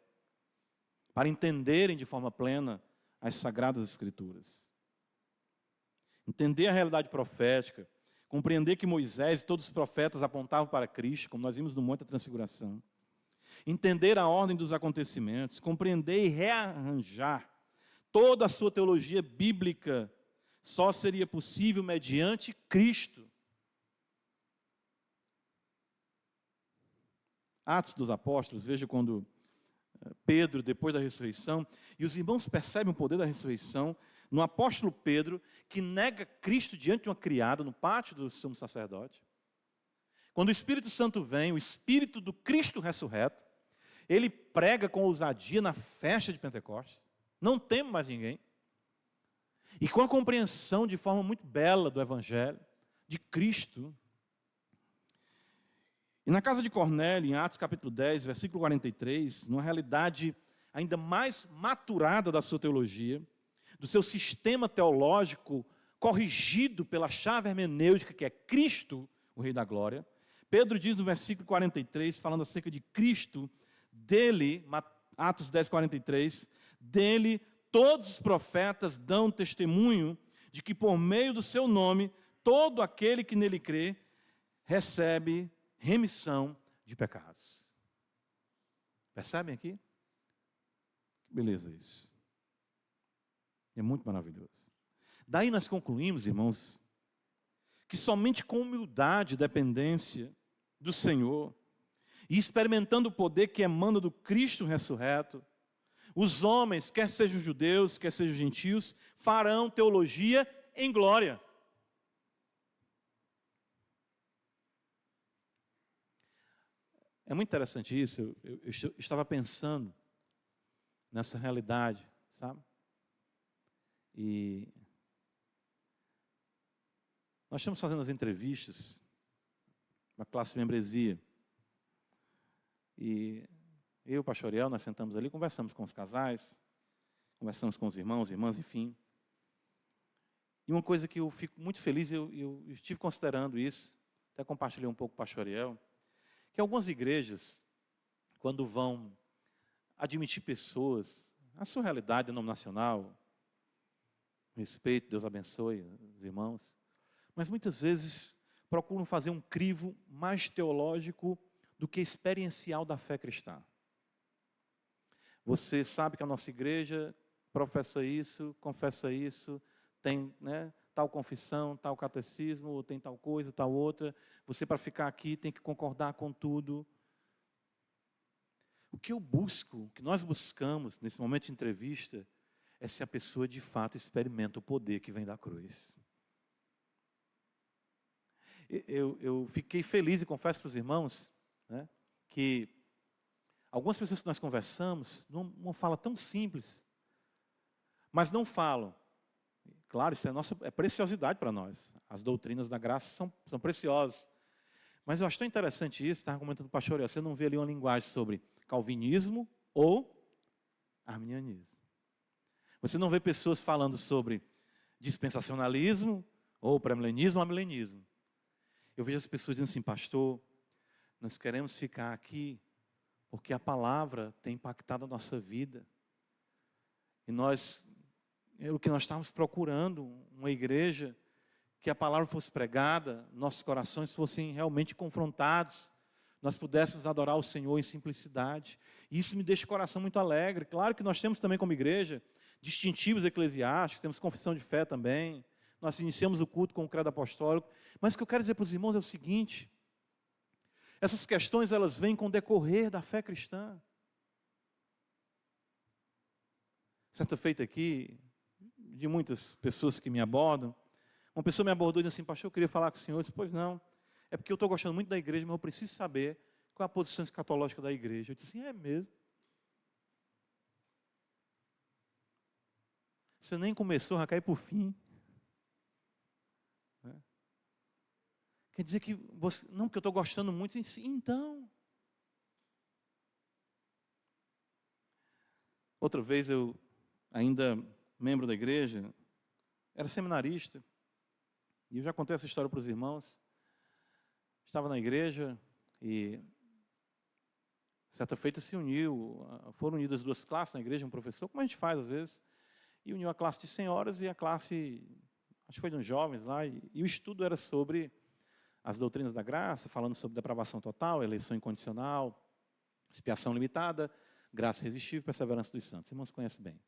para entenderem de forma plena as Sagradas Escrituras. Entender a realidade profética, compreender que Moisés e todos os profetas apontavam para Cristo, como nós vimos no Monte da Transfiguração. Entender a ordem dos acontecimentos, compreender e rearranjar toda a sua teologia bíblica, só seria possível mediante Cristo. Atos dos Apóstolos, veja quando Pedro, depois da ressurreição, e os irmãos percebem o poder da ressurreição, no apóstolo Pedro, que nega Cristo diante de uma criada, no pátio do sumo sacerdote. Quando o Espírito Santo vem, o Espírito do Cristo ressurreto, ele prega com ousadia na festa de Pentecostes, não teme mais ninguém, e com a compreensão de forma muito bela do Evangelho, de Cristo. E na casa de Cornélio, em Atos capítulo 10, versículo 43, numa realidade ainda mais maturada da sua teologia, do seu sistema teológico corrigido pela chave hermenêutica que é Cristo, o Rei da Glória, Pedro diz no versículo 43, falando acerca de Cristo, dele, Atos 10, 43, dele todos os profetas dão testemunho de que por meio do seu nome, todo aquele que nele crê, recebe remissão de pecados. Percebem aqui? Que beleza isso. É muito maravilhoso. Daí nós concluímos, irmãos, que somente com humildade e dependência do Senhor, e experimentando o poder que emana do Cristo ressurreto, os homens, quer sejam judeus, quer sejam gentios, farão teologia em glória. É muito interessante isso. Eu estava pensando nessa realidade, sabe? E nós estamos fazendo as entrevistas na classe membresia. E eu e o pastor Ariel, nós sentamos ali, conversamos com os casais, conversamos com os irmãos, irmãs, enfim. E uma coisa que eu fico muito feliz, eu estive considerando isso, até compartilhei um pouco com o pastor Ariel, que algumas igrejas, quando vão admitir pessoas, a sua realidade denominacional, respeito, Deus abençoe os irmãos, mas muitas vezes procuram fazer um crivo mais teológico do que experiencial da fé cristã. Você sabe que a nossa igreja professa isso, confessa isso, tem, né, tal confissão, tal catecismo, ou tem tal coisa, tal outra. Você, para ficar aqui, tem que concordar com tudo. O que eu busco, o que nós buscamos nesse momento de entrevista, é se a pessoa de fato experimenta o poder que vem da cruz. Eu fiquei feliz e confesso para os irmãos, né, que algumas pessoas que nós conversamos, numa fala tão simples, mas não falam. Claro, isso é preciosidade para nós. As doutrinas da graça são preciosas. Mas eu acho tão interessante isso, estava comentando com o pastor Ariel, você não vê ali uma linguagem sobre calvinismo ou arminianismo. Você não vê pessoas falando sobre dispensacionalismo ou premilenismo ou amilenismo. Eu vejo as pessoas dizendo assim, pastor, nós queremos ficar aqui porque a palavra tem impactado a nossa vida. E o que nós estávamos procurando, uma igreja que a palavra fosse pregada, nossos corações fossem realmente confrontados, nós pudéssemos adorar o Senhor em simplicidade. E isso me deixa o coração muito alegre. Claro que nós temos também como igreja distintivos eclesiásticos, temos confissão de fé também, nós iniciamos o culto com o credo apostólico, mas o que eu quero dizer para os irmãos é o seguinte, essas questões elas vêm com o decorrer da fé cristã. Certa feita aqui, de muitas pessoas que me abordam, uma pessoa me abordou e disse assim, pastor, eu queria falar com o senhor. Eu disse, pois não, é porque eu estou gostando muito da igreja, mas eu preciso saber qual é a posição escatológica da igreja. Eu disse, é mesmo. Você nem começou, já cai por fim. Quer dizer que você, não, que eu estou gostando muito, então. Outra vez eu, ainda membro da igreja, era seminarista, e eu já contei essa história para os irmãos. Estava na igreja e certa feita se uniu, foram unidas duas classes na igreja, um professor, como a gente faz às vezes, e uniu a classe de senhoras e a classe, acho que foi de uns jovens lá, e o estudo era sobre as doutrinas da graça, falando sobre depravação total, eleição incondicional, expiação limitada, graça irresistível e perseverança dos santos. Os irmãos conhecem bem.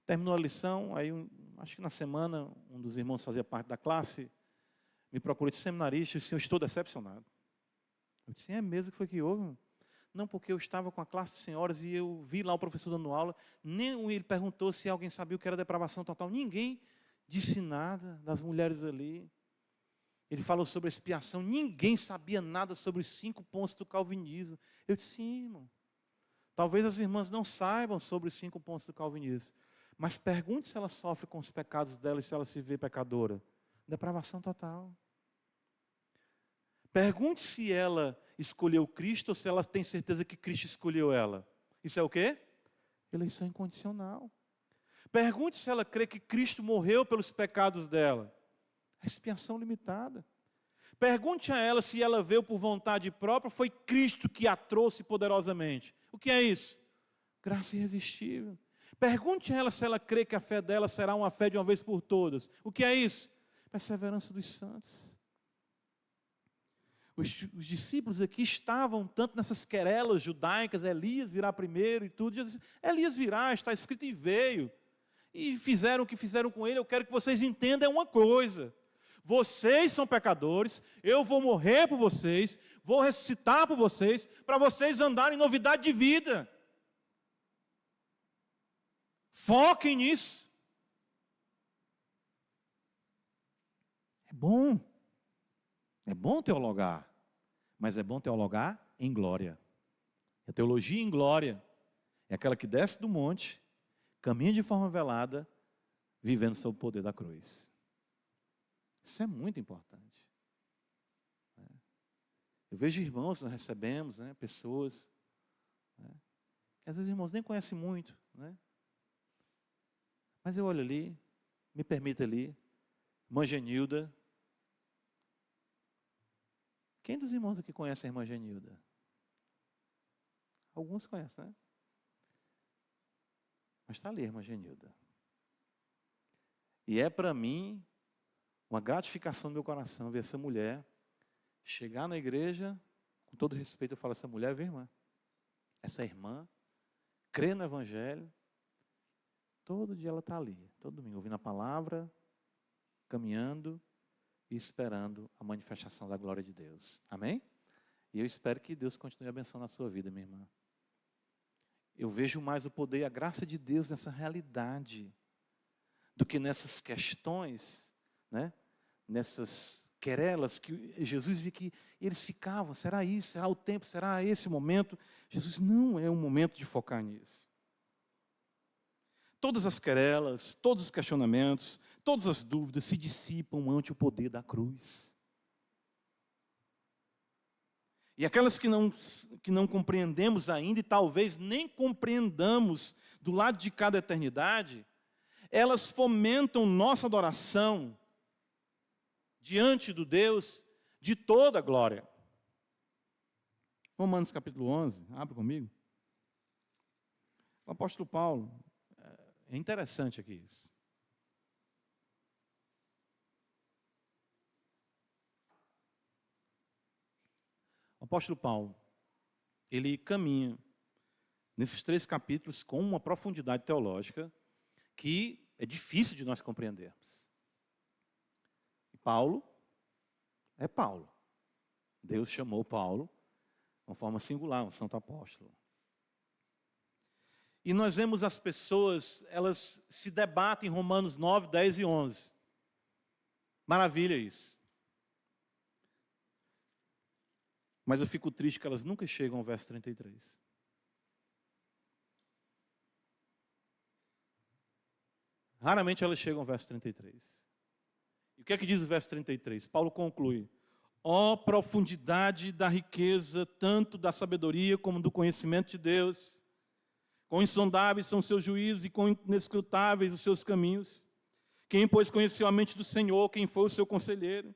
Terminou a lição, aí acho que na semana, um dos irmãos fazia parte da classe, me procurou de seminarista e disse, eu estou decepcionado. Eu disse, é mesmo que foi que houve? Não, porque eu estava com a classe de senhoras e eu vi lá o professor dando aula, nem ele perguntou se alguém sabia o que era depravação total, ninguém disse nada das mulheres ali. Ele falou sobre a expiação, ninguém sabia nada sobre os 5 pontos do calvinismo. Eu disse, sim, irmão, talvez as irmãs não saibam sobre os 5 pontos do calvinismo, mas pergunte se ela sofre com os pecados dela e se ela se vê pecadora. Depravação total. Pergunte se ela escolheu Cristo ou se ela tem certeza que Cristo escolheu ela. Isso é o quê? Eleição incondicional. Pergunte se ela crê que Cristo morreu pelos pecados dela. Expiação limitada. Pergunte a ela se ela veio por vontade própria, foi Cristo que a trouxe poderosamente. O que é isso? Graça irresistível. Pergunte a ela se ela crê que a fé dela será uma fé de uma vez por todas. O que é isso? Perseverança dos santos. Os discípulos aqui estavam tanto nessas querelas judaicas, Elias virá primeiro e tudo. Jesus disse, Elias virá, está escrito e veio. E fizeram o que fizeram com ele. Eu quero que vocês entendam uma coisa. Vocês são pecadores, eu vou morrer por vocês, vou ressuscitar por vocês, para vocês andarem em novidade de vida. Foquem nisso. É bom teologar, mas é bom teologar em glória. A teologia em glória é aquela que desce do monte, caminha de forma velada, vivendo sob o poder da cruz. Isso é muito importante. Eu vejo irmãos, nós recebemos, pessoas, que às vezes irmãos nem conhecem muito, mas eu olho ali, me permita ali, irmã Genilda. Quem dos irmãos aqui conhece a irmã Genilda? Alguns conhecem, né? Mas está ali a irmã Genilda. E é para mim uma gratificação no meu coração ver essa mulher chegar na igreja, com todo respeito eu falo, essa mulher, viu, irmã? Essa irmã, crê no Evangelho, todo dia ela está ali, todo domingo, ouvindo a palavra, caminhando e esperando a manifestação da glória de Deus. Amém? E eu espero que Deus continue abençoando a sua vida, minha irmã. Eu vejo mais o poder e a graça de Deus nessa realidade do que nessas questões, nessas querelas que Jesus viu que eles ficavam. Será isso? Será o tempo? Será esse o momento? Jesus não é um momento de focar nisso. Todas as querelas, todos os questionamentos, todas as dúvidas se dissipam ante o poder da cruz. E aquelas que não compreendemos ainda, e talvez nem compreendamos do lado de cada eternidade, elas fomentam nossa adoração diante do Deus de toda a glória. Romanos capítulo 11, abre comigo. O apóstolo Paulo, é interessante aqui isso. O apóstolo Paulo, ele caminha nesses 3 capítulos com uma profundidade teológica que é difícil de nós compreendermos. E Paulo é Paulo. Deus chamou Paulo de uma forma singular, um santo apóstolo. E nós vemos as pessoas, elas se debatem em Romanos 9, 10 e 11. Maravilha isso. Mas eu fico triste que elas nunca chegam ao verso 33. Raramente elas chegam ao verso 33. E o que é que diz o verso 33? Paulo conclui: ó profundidade da riqueza, tanto da sabedoria como do conhecimento de Deus. Quão insondáveis são os seus juízos e quão inescrutáveis os seus caminhos. Quem, pois, conheceu a mente do Senhor, quem foi o seu conselheiro?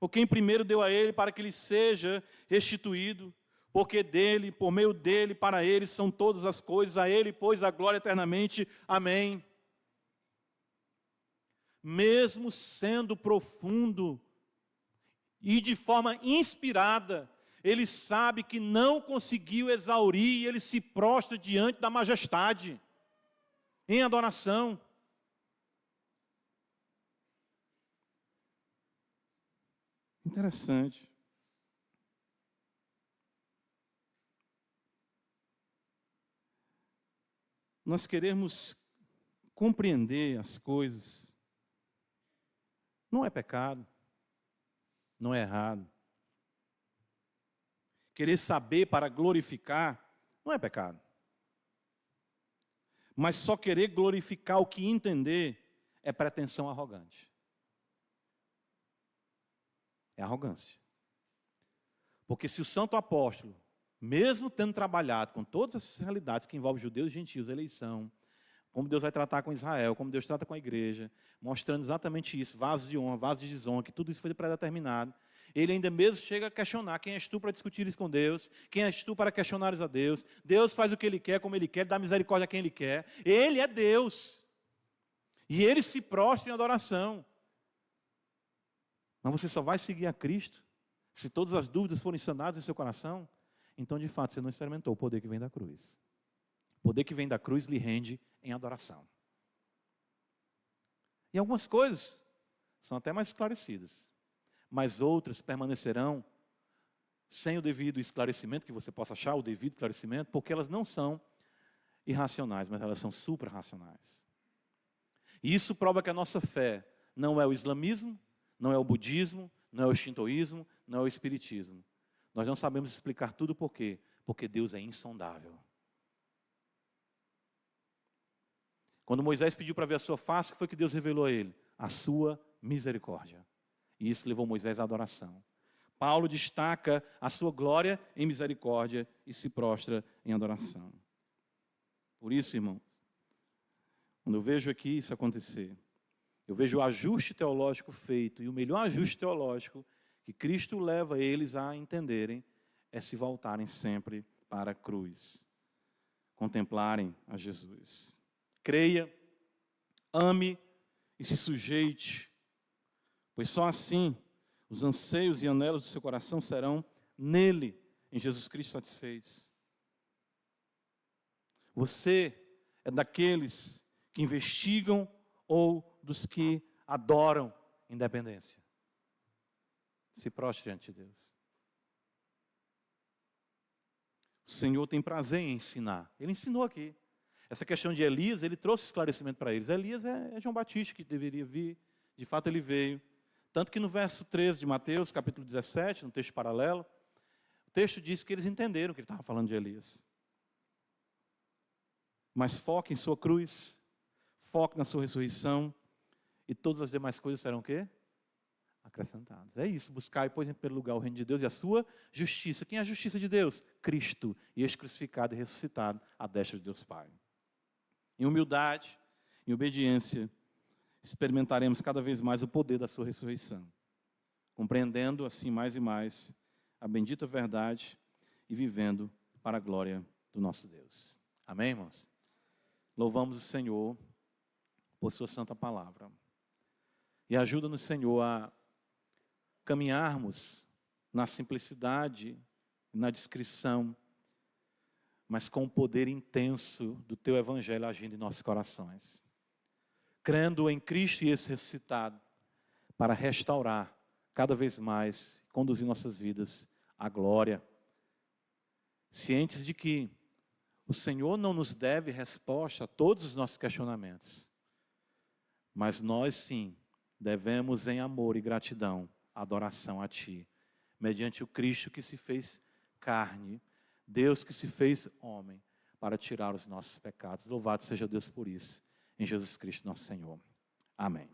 Ou quem primeiro deu a ele para que lhe seja restituído? Porque dele, por meio dele, para ele são todas as coisas, a ele, pois, a glória eternamente. Amém. Mesmo sendo profundo e de forma inspirada, ele sabe que não conseguiu exaurir e ele se prostra diante da majestade, em adoração. Interessante. Nós queremos compreender as coisas. Não é pecado, não é errado. Querer saber para glorificar não é pecado. Mas só querer glorificar o que entender é pretensão arrogante. É arrogância. Porque se o santo apóstolo, mesmo tendo trabalhado com todas essas realidades que envolvem judeus e gentios, eleição, como Deus vai tratar com Israel, como Deus trata com a igreja, mostrando exatamente isso, vasos de honra, vasos de desonra, que tudo isso foi predeterminado, ele ainda mesmo chega a questionar: quem és tu para discutir isso com Deus? Quem és tu para questionares a Deus? Deus faz o que Ele quer, como Ele quer, dá misericórdia a quem Ele quer. Ele é Deus. E Ele se prostra em adoração. Mas você só vai seguir a Cristo se todas as dúvidas forem sanadas em seu coração. Então, de fato, você não experimentou o poder que vem da cruz. O poder que vem da cruz lhe rende em adoração. E algumas coisas são até mais esclarecidas, mas outras permanecerão sem o devido esclarecimento, que você possa achar o devido esclarecimento, porque elas não são irracionais, mas elas são suprarracionais. E isso prova que a nossa fé não é o islamismo, não é o budismo, não é o shintoísmo, não é o espiritismo. Nós não sabemos explicar tudo por quê? Porque Deus é insondável. Quando Moisés pediu para ver a sua face, o que foi que Deus revelou a ele? A sua misericórdia. E isso levou Moisés à adoração. Paulo destaca a sua glória em misericórdia e se prostra em adoração. Por isso, irmãos, quando eu vejo aqui isso acontecer, eu vejo o ajuste teológico feito, e o melhor ajuste teológico que Cristo leva eles a entenderem é se voltarem sempre para a cruz, contemplarem a Jesus. Creia, ame e se sujeite, pois só assim os anseios e anelos do seu coração serão nele, em Jesus Cristo, satisfeitos. Você é daqueles que investigam ou dos que adoram independência? Se prostre diante de Deus. O Senhor tem prazer em ensinar. Ele ensinou aqui. Essa questão de Elias, ele trouxe esclarecimento para eles. Elias é João Batista que deveria vir. De fato, ele veio. Tanto que no verso 13 de Mateus, capítulo 17, no texto paralelo, o texto diz que eles entenderam que ele estava falando de Elias. Mas foque em sua cruz, foque na sua ressurreição, e todas as demais coisas serão o quê? Acrescentadas. É isso, buscar, pois, em primeiro lugar o reino de Deus e a sua justiça. Quem é a justiça de Deus? Cristo, e este crucificado e ressuscitado à destra de Deus Pai. Em humildade, em obediência, experimentaremos cada vez mais o poder da sua ressurreição, compreendendo assim mais e mais a bendita verdade e vivendo para a glória do nosso Deus. Amém, irmãos? Louvamos o Senhor por sua santa palavra. E ajuda-nos, Senhor, a caminharmos na simplicidade, na discrição, mas com o poder intenso do Teu Evangelho agindo em nossos corações. Crendo em Cristo e esse ressuscitado, para restaurar cada vez mais, conduzir nossas vidas à glória. Cientes de que o Senhor não nos deve resposta a todos os nossos questionamentos, mas nós sim devemos em amor e gratidão, adoração a Ti, mediante o Cristo que se fez carne, Deus que se fez homem, para tirar os nossos pecados. Louvado seja Deus por isso, em Jesus Cristo nosso Senhor. Amém.